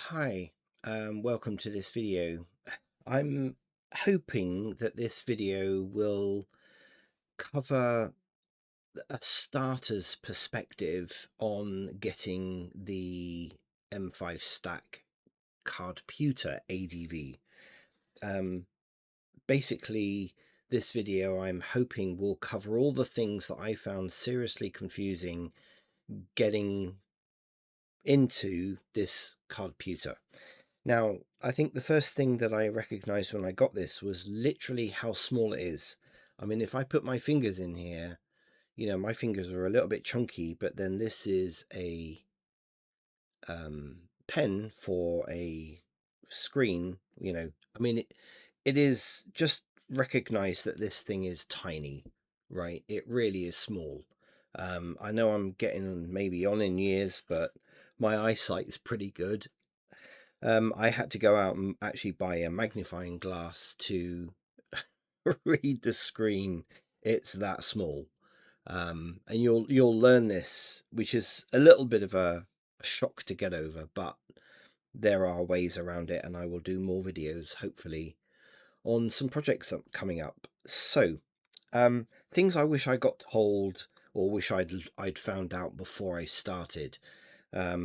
Hi, welcome to this video. I'm hoping that this video will cover a starter's perspective on getting the M5 stack Cardputer ADV. Um, Basically, this video I'm hoping will cover all the things that I found seriously confusing getting into this Cardputer. Now, I think the first thing that I recognized when I got this was literally how small it is. I mean, if I put my fingers in here, my fingers are a little bit chunky, but then this is a pen for a screen, I mean, it is just recognize that this thing is tiny, right? It really is small. I know I'm getting maybe on in years, but my eyesight is pretty good. I had to go out and actually buy a magnifying glass to read the screen. It's that small. And you'll learn this, which is a little bit of a shock to get over, but there are ways around it, and I will do more videos, hopefully, on some projects coming up. So, things I wish I got told or wish I'd found out before I started. I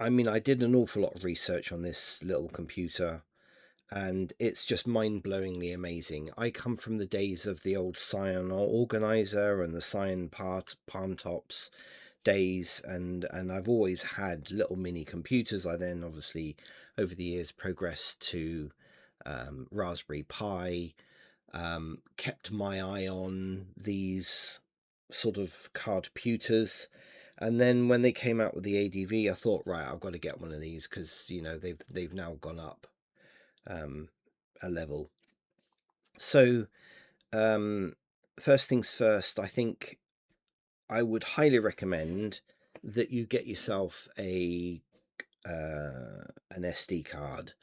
mean, I did an awful lot of research on this little computer, and it's just mind-blowingly amazing. I come from the days of the old Cyan organizer and the Cyan palm tops days, and I've always had little mini computers. I then obviously over the years progressed to Raspberry Pi, kept my eye on these sort of cardputers. And then when they came out with the ADV, I thought, right, I've got to get one of these because they've now gone up a level. So first things first, I think I would highly recommend that you get yourself an SD card.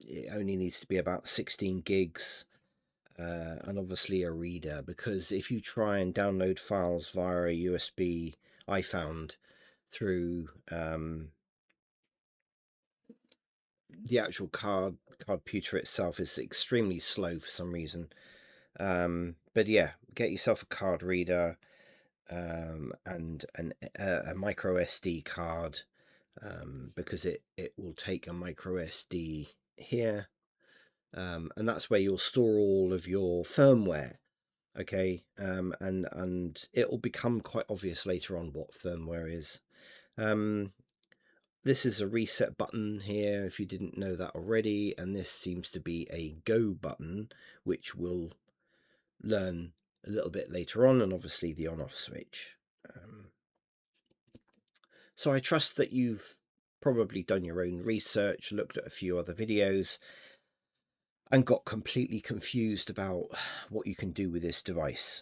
It only needs to be about 16 gigs. And obviously a reader, because if you try and download files via a USB, I found through the actual Cardputer itself is extremely slow for some reason. But yeah, get yourself a card reader and a micro SD card, because it will take a micro SD here, and that's where you'll store all of your firmware. Okay, and it will become quite obvious later on what firmware is. This is a reset button here, if you didn't know that already, and this seems to be a go button, which we'll learn a little bit later on, and obviously the on-off switch. So I trust that you've probably done your own research, looked at a few other videos, and got completely confused about what you can do with this device.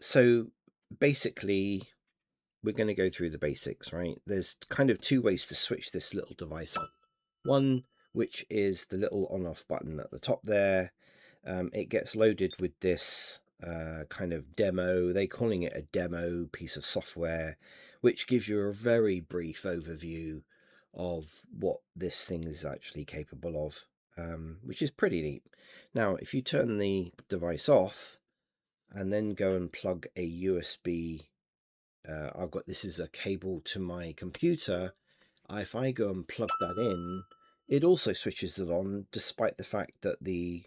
So basically, we're going to go through the basics, right? There's kind of two ways to switch this little device on. One, which is the little on-off button at the top there. It gets loaded with this kind of demo. They're calling it a demo piece of software, which gives you a very brief overview of what this thing is actually capable of, which is pretty neat. Now, if you turn the device off and then go and plug a USB, this is a cable to my computer. If I go and plug that in, it also switches it on, despite the fact that the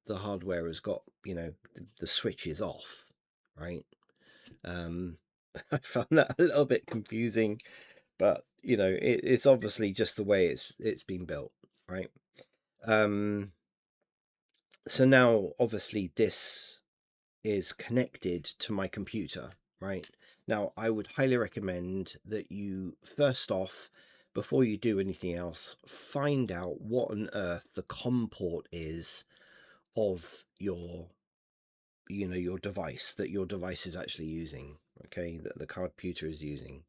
hardware has got, the switch is off, right? I found that a little bit confusing, but it's obviously just the way it's been built, right? So now obviously this is connected to my computer, right? Now, I would highly recommend that you first off, before you do anything else, find out what on earth the COM port is of your device, that your device is actually using, okay, that the Cardputer is using.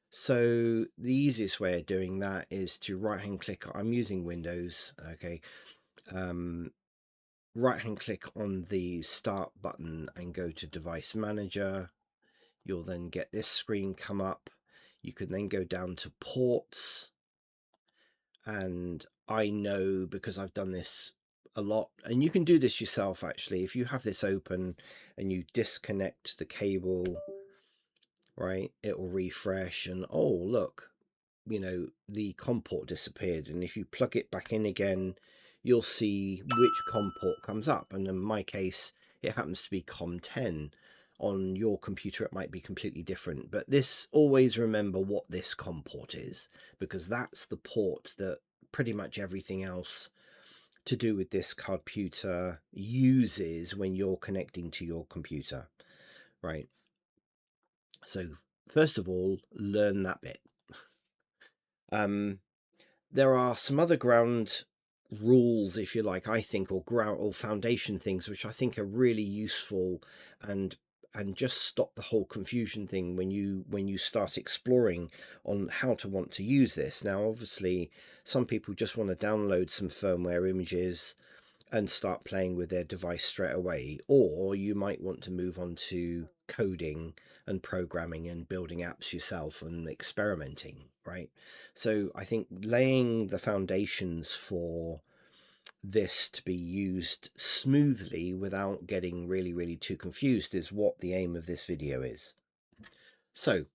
So the easiest way of doing that is to right hand click. I'm using Windows, okay. Right hand click on the start button and go to device manager. you'll then get this screen come up. You can then go down to ports, and I know, because I've done this a lot, and you can do this yourself actually, if you have this open and you disconnect the cable, right, it will refresh, and oh look, you know, the COM port disappeared, and if you plug it back in again, you'll see which COM port comes up, and in my case it happens to be COM10. On your computer it might be completely different, but this, always remember what this COM port is, because that's the port that pretty much everything else to do with this Cardputer uses when you're connecting to your computer, right? So first of all, learn that bit. There are some other ground rules, if you like, I think, or ground or foundation things, which I think are really useful, and just stop the whole confusion thing when you start exploring on how to want to use this. Now, obviously, some people just want to download some firmware images and start playing with their device straight away, or you might want to move on to coding and programming and building apps yourself and experimenting, right? So I think laying the foundations for this to be used smoothly without getting really too confused is what the aim of this video is. So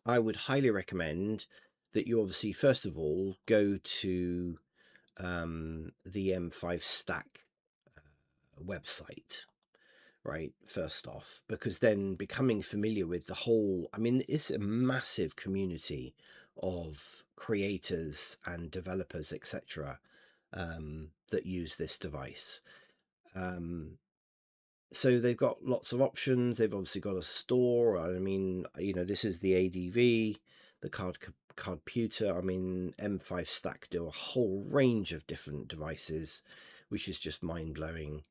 I would highly recommend that you obviously first of all go to the M5 Stack website, right, first off, because then becoming familiar with the whole, I mean, it's a massive community of creators and developers, etc., that use this device. So they've got lots of options. They've obviously got a store. I mean, you know, this is the ADV, the Cardputer. I mean, M5 Stack do a whole range of different devices, which is just mind-blowing.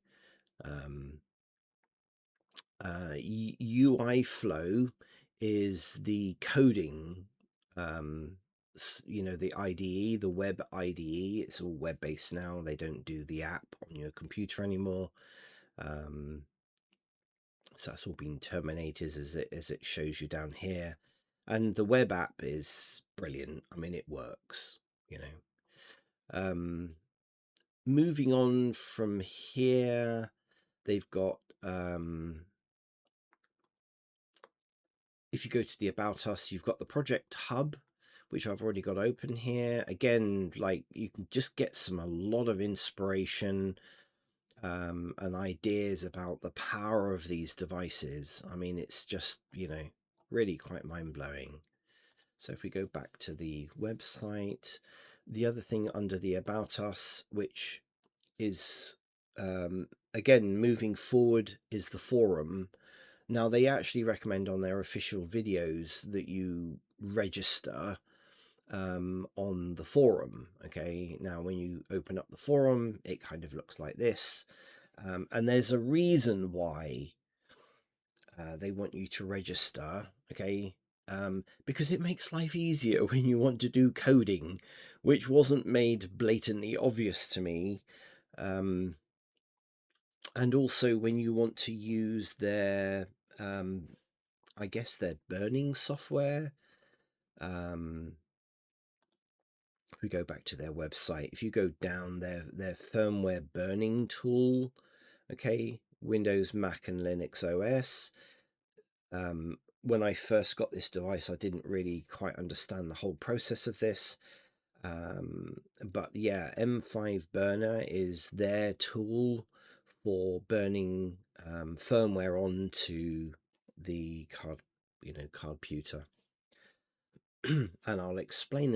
UI Flow is the coding, you know, the IDE, the web IDE. It's all web-based now. They don't do the app on your computer anymore. So that's all been terminated, as it shows you down here. And the web app is brilliant. I mean, it works, you know. Moving on from here, they've got if you go to the About Us, you've got the Project Hub, which I've already got open here. Again, like, you can just get a lot of inspiration and ideas about the power of these devices. I mean, it's just, you know, really quite mind-blowing. So if we go back to the website, the other thing under the About Us, which is, again, moving forward, is the forum. Now, they actually recommend on their official videos that you register on the forum. Okay, now when you open up the forum, it kind of looks like this. And there's a reason why they want you to register, okay? Because it makes life easier when you want to do coding, which wasn't made blatantly obvious to me. And also when you want to use their, I guess, their burning software. If we go back to their website, if you go down their firmware burning tool, okay, Windows, Mac, and Linux OS. When I first got this device, I didn't really quite understand the whole process of this. But yeah, M5 Burner is their tool for burning firmware onto the Cardputer. And I'll explain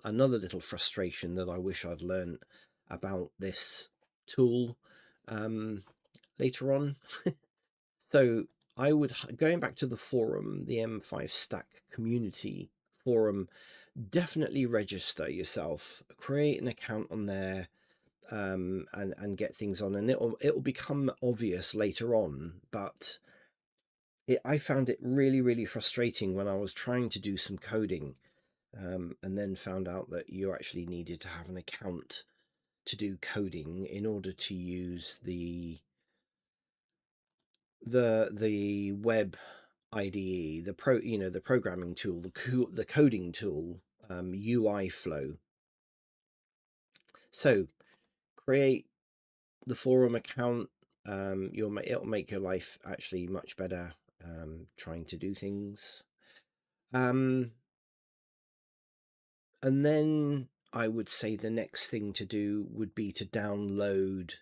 another little frustration that I wish I'd learned about this tool later on. So I would, going back to the forum, the M5 Stack community forum, definitely register yourself, create an account on there, and get things on, and it'll become obvious later on. But I found it really frustrating when I was trying to do some coding, and then found out that you actually needed to have an account to do coding in order to use the web IDE, the programming tool, the coding tool, UI flow. So create the forum account. It'll make your life actually much better trying to do things. And then I would say the next thing to do would be to download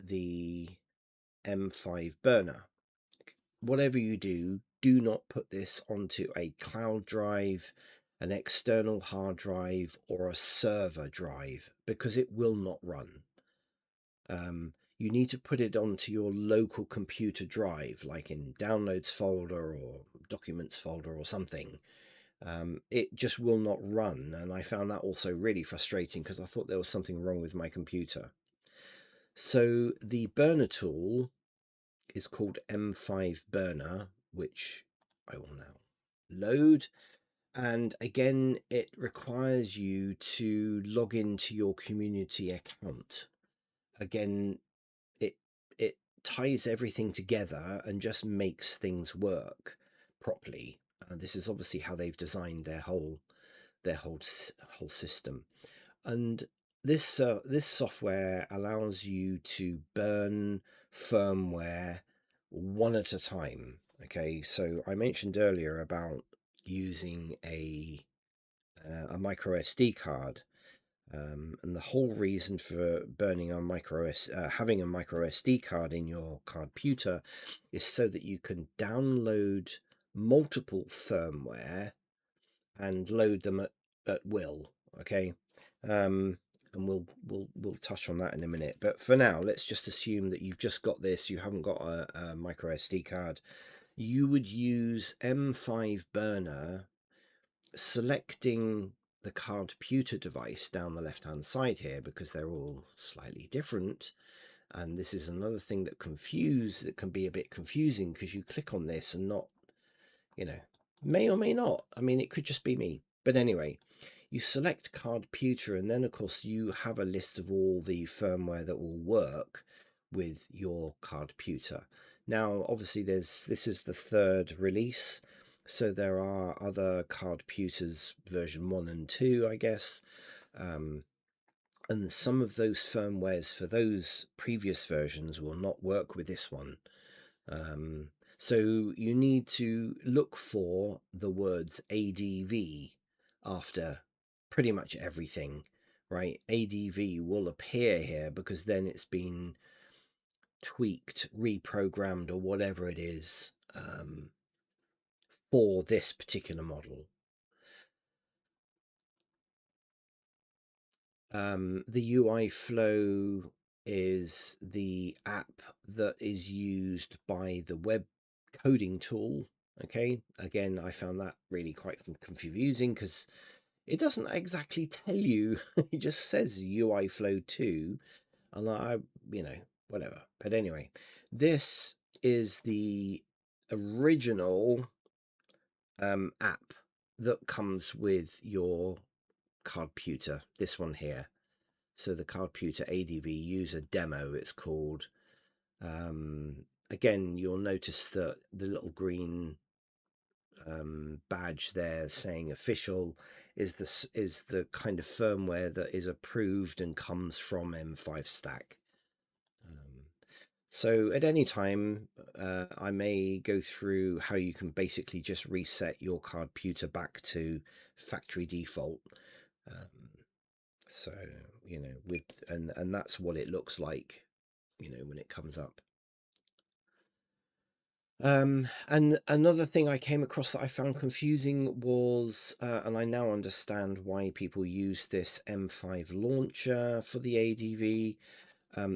the M5 burner. Whatever you do, do not put this onto a cloud drive, an external hard drive, or a server drive, because it will not run. You need to put it onto your local computer drive, like in downloads folder or documents folder or something. It just will not run, and I found that also really frustrating because I thought there was something wrong with my computer. So the burner tool is called M5 burner, which I will now load. And again, it requires you to log into your community account. Again, it ties everything together and just makes things work properly. This is obviously how they've designed their whole system. And this software allows you to burn firmware one at a time. Okay, so I mentioned earlier about using a micro SD card. And the whole reason for burning a having a micro SD card in your Cardputer is so that you can download multiple firmware and load them at will. Okay, and we'll touch on that in a minute. But for now, let's just assume that you've just got this. You haven't got a micro SD card. You would use M5 burner, selecting the Cardputer device down the left hand side here, because they're all slightly different. And this is another thing that can be a bit confusing, because you click on this and not, may or may not. I mean, it could just be me. But anyway, you select Cardputer, and then of course you have a list of all the firmware that will work with your Cardputer. Now, obviously, this is the third release, so there are other Cardputers version 1 and 2, I guess. And some of those firmwares for those previous versions will not work with this one. So you need to look for the words ADV after pretty much everything, right? ADV will appear here because then it's been tweaked, reprogrammed, or whatever it is for this particular model. The UI flow is the app that is used by the web coding tool. Okay, again, I found that really quite confusing because it doesn't exactly tell you. It just says UI flow 2, and whatever. But anyway, this is the original app that comes with your Cardputer, this one here. So the Cardputer ADV user demo, it's called. Again, you'll notice that the little green badge there saying official is the kind of firmware that is approved and comes from M5 Stack. So at any time, I may go through how you can basically just reset your Cardputer back to factory default. So, and that's what it looks like, when it comes up. And another thing I came across that I found confusing was, and I now understand why people use this M5 launcher for the ADV.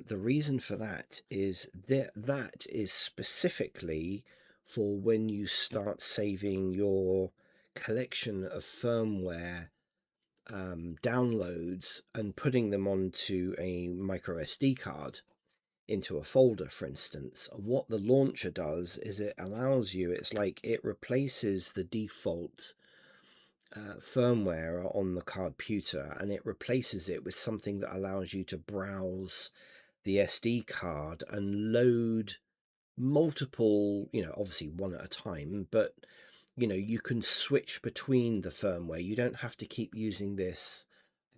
The reason for that is that is specifically for when you start saving your collection of firmware downloads and putting them onto a micro SD card into a folder, for instance. What the launcher does is it allows you, it's like it replaces the default firmware on the Cardputer, and it replaces it with something that allows you to browse the SD card and load multiple, obviously one at a time, but you can switch between the firmware. You don't have to keep using this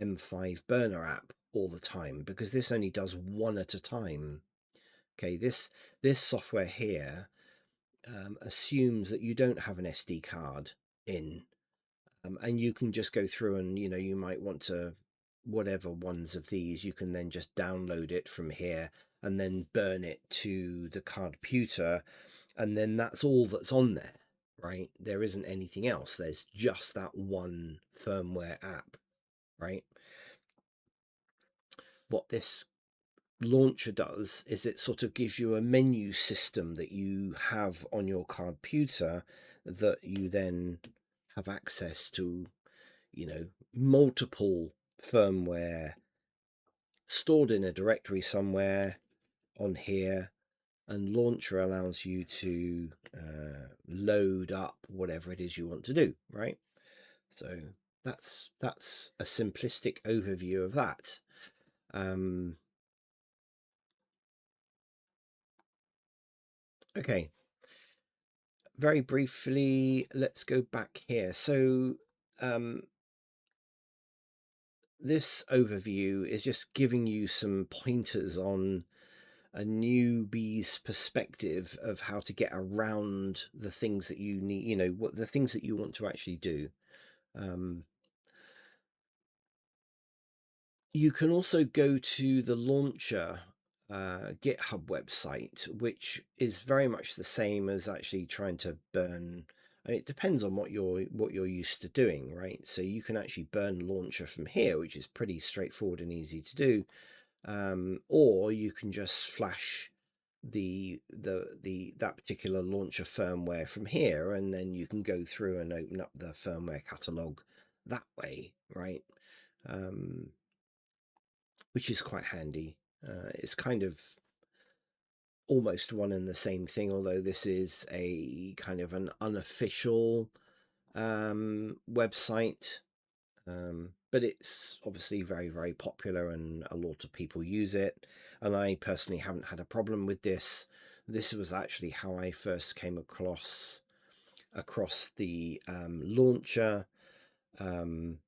M5 burner app all the time, because this only does one at a time. Okay, this software here assumes that you don't have an SD card in, and you can just go through and you might want to, whatever ones of these, you can then just download it from here and then burn it to the Cardputer, and then that's all that's on there, right? There isn't anything else. There's just that one firmware app, right? What this launcher does is it sort of gives you a menu system that you have on your Cardputer that you then have access to, multiple firmware stored in a directory somewhere on here, and launcher allows you to load up whatever it is you want to do, right? So that's a simplistic overview of that. Okay, very briefly, let's go back here. So this overview is just giving you some pointers on a newbie's perspective of how to get around the things that you need, what the things that you want to actually do. You can also go to the launcher GitHub website, which is very much the same as actually trying to burn. It depends on what you're used to doing, right? So you can actually burn launcher from here, which is pretty straightforward and easy to do, or you can just flash that particular launcher firmware from here, and then you can go through and open up the firmware catalog that way, right? Which is quite handy. It's kind of almost one and the same thing, although this is a kind of an unofficial website. But it's obviously very, very popular and a lot of people use it. And I personally haven't had a problem with this. This was actually how I first came across the launcher, because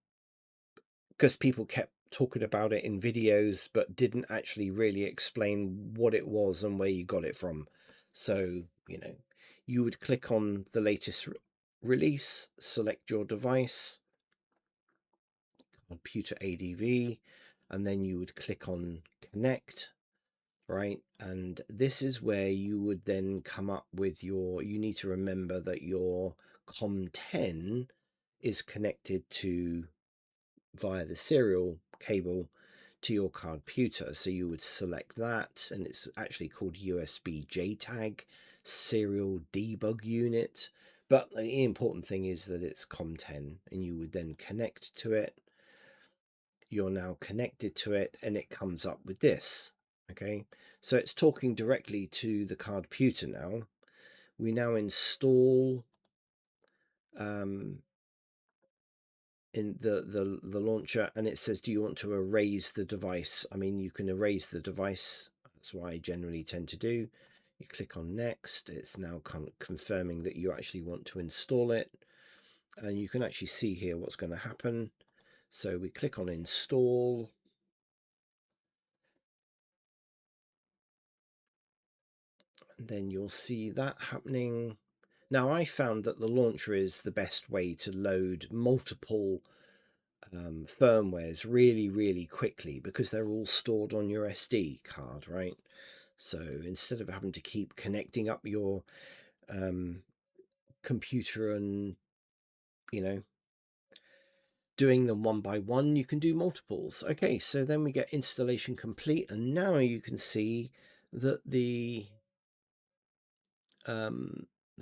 people kept talking about it in videos but didn't actually really explain what it was and where you got it from. So you would click on the latest release, select your device, Cardputer ADV, and then you would click on connect, right? And this is where you would then come up with you need to remember that your COM10 is connected to via the serial cable to your Cardputer. So you would select that, and it's actually called USB JTAG serial debug unit. But the important thing is that it's COM10, and you would then connect to it. You're now connected to it, and it comes up with this. Okay, so it's talking directly to the Cardputer now. We now install in the launcher, and it says, do you want to erase the device? I mean, you can erase the device. That's what I generally tend to do. You click on next. It's now confirming that you actually want to install it, and you can actually see here what's going to happen. So we click on install, and then you'll see that happening. Now, I found that the launcher is the best way to load multiple firmwares really, really quickly, because they're all stored on your SD card, right? So instead of having to keep connecting up your computer and, doing them one by one, you can do multiples. Okay, so then we get installation complete, and now you can see that the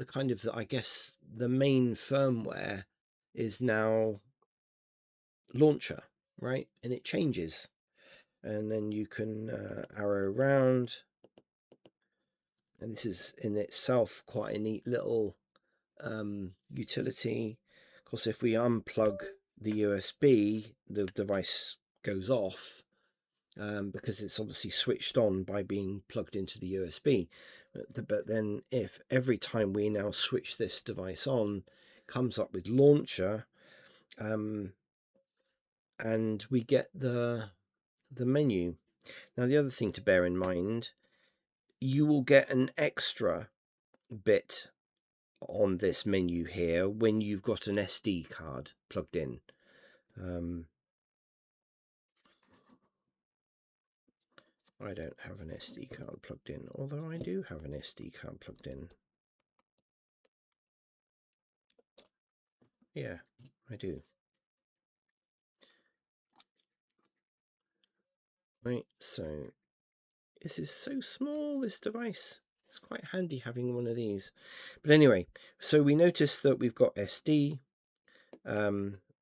kind of, I guess, the main firmware is now launcher, right? And it changes. And then you can arrow around, and this is in itself quite a neat little utility. Of course, if we unplug the USB, the device goes off, because it's obviously switched on by being plugged into the USB. But then if every time we now switch this device on, comes up with launcher, and we get the menu. Now the other thing to bear in mind, you will get an extra bit on this menu here when you've got an SD card plugged in. I don't have an SD card plugged in, although I do have an SD card plugged in. Yeah, I do. Right, so this is so small, this device. It's quite handy having one of these. But anyway, so we notice that we've got SD.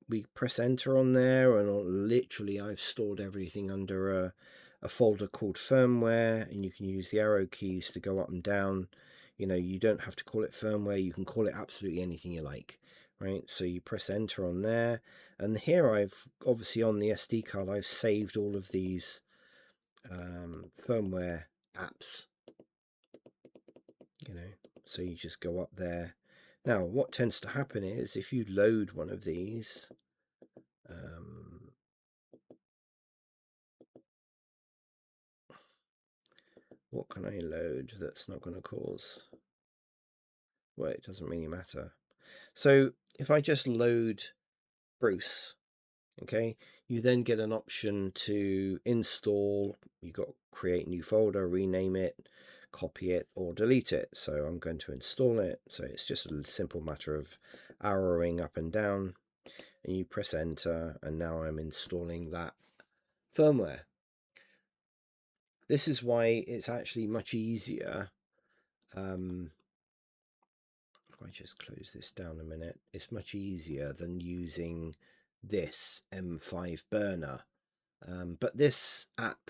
We press enter on there, and literally I've stored everything under a folder called firmware, and you can use the arrow keys to go up and down. You know, you don't have to call it firmware, you can call it absolutely anything you like, right? So you press enter on there, and here I've obviously on the SD card I've saved all of these firmware apps, you know, so you just go up there. Now what tends to happen is if you load one of these, what can I load that's not going to cause, well, it doesn't really matter. So if I just load Bruce, okay, you then get an option to install. You've got create new folder, rename it, copy it, or delete it. So I'm going to install it. So it's just a simple matter of arrowing up and down, and you press enter, and now I'm installing that firmware. This is why it's actually much easier. If I just close this down a minute, it's much easier than using this M5 burner. But this app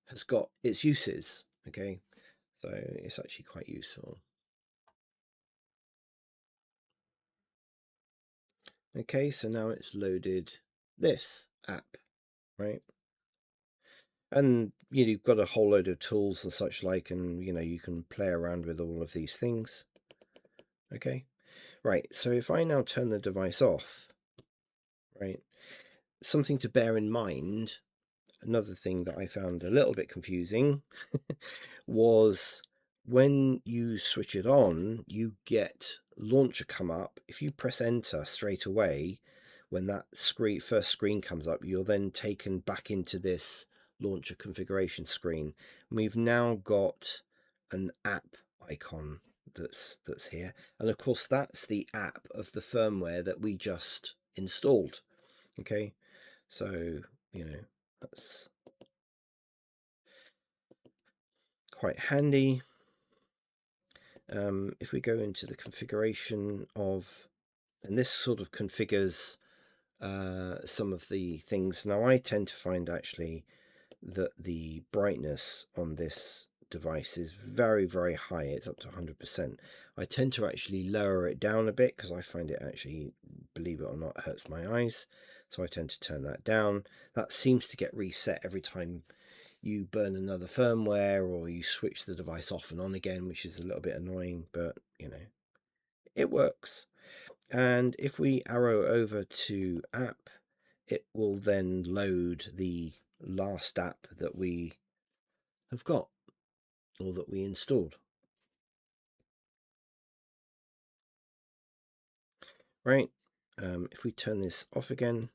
has got its uses, okay? So it's actually quite useful. Okay, so now it's loaded this app, right? And you've got a whole load of tools and such like, and you can play around with all of these things. Okay, right, so if I now turn the device off, right, something to bear in mind, another thing that I found a little bit confusing was when you switch it on, you get launcher come up. If you press enter straight away, when that first screen comes up, you're then taken back into this launcher configuration screen. And we've now got an app icon that's here, and of course that's the app of the firmware that we just installed. Okay, so that's quite handy. If we go into the configuration of, and this sort of configures some of the things. Now I tend to find actually that the brightness on this device is very, very high. It's up to 100%. I tend to actually lower it down a bit because I find it actually, believe it or not, hurts my eyes. So I tend to turn that down. That seems to get reset every time you burn another firmware or you switch the device off and on again, which is a little bit annoying, but it works. And if we arrow over to app, it will then load the last app that we have got or that we installed. Right, if we turn this off again,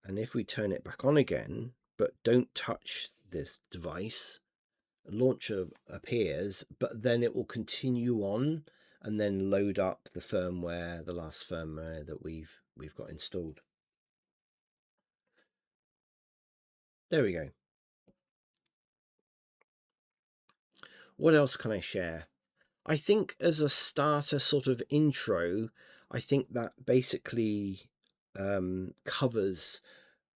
and if we turn it back on again, but don't touch this device, launcher appears, but then it will continue on and then load up the firmware, the last firmware that we've got installed. There we go. What else can I share? I think as a starter sort of intro, I think that basically covers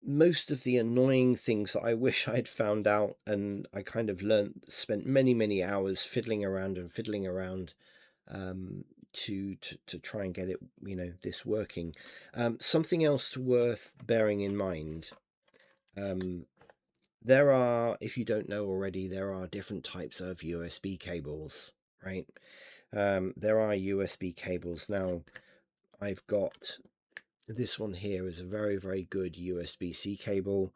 most of the annoying things that I wish I'd found out, and I kind of spent many hours fiddling around to try and get it, this working. Something else worth bearing in mind. there are, if you don't know already, there are different types of USB cables, right? There are USB cables. Now, I've got this one here is a very, very good USB-C cable.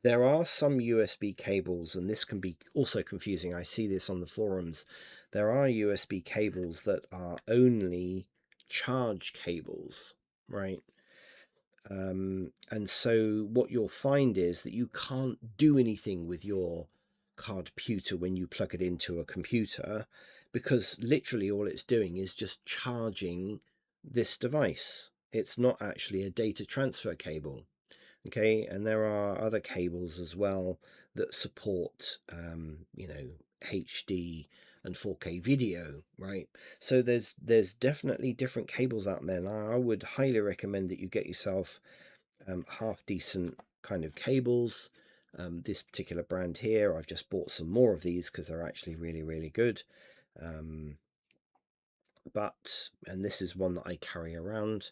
There are some USB cables, and this can be also confusing. I see this on the forums. There are USB cables that are only charge cables, right? And so what you'll find is that you can't do anything with your Cardputer when you plug it into a computer, because literally all it's doing is just charging this device. It's not actually a data transfer cable. Okay, and there are other cables as well that support, HD and 4K video, right? So there's definitely different cables out there. Now, I would highly recommend that you get yourself half decent kind of cables. This particular brand here, I've just bought some more of these because they're actually really, really good. And this is one that I carry around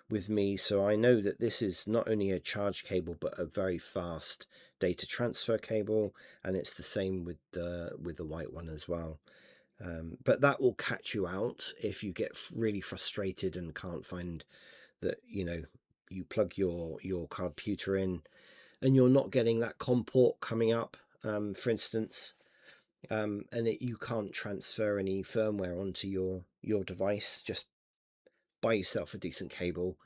with me, so I know that this is not only a charge cable but a very fast data transfer cable, and it's the same with the white one as well. But that will catch you out if you get really frustrated and can't find that, you plug your Cardputer in and you're not getting that COM port coming up, for instance, and you can't transfer any firmware onto your device. Just buy yourself a decent cable.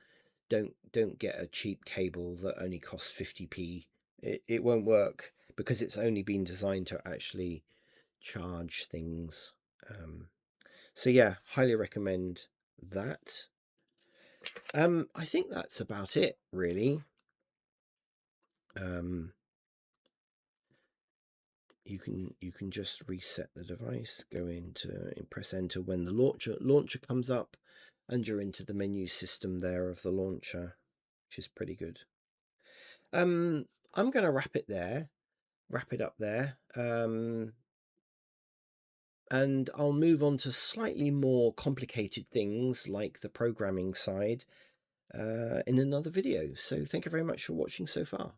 Don't get a cheap cable that only costs 50p. It won't work because it's only been designed to actually charge things. So yeah, highly recommend that. I think that's about it, really. You can just reset the device, go into and press enter when the launcher comes up, and you're into the menu system there of the launcher, which is pretty good. I'm going to wrap it up there, and I'll move on to slightly more complicated things like the programming side in another video. So thank you very much for watching so far.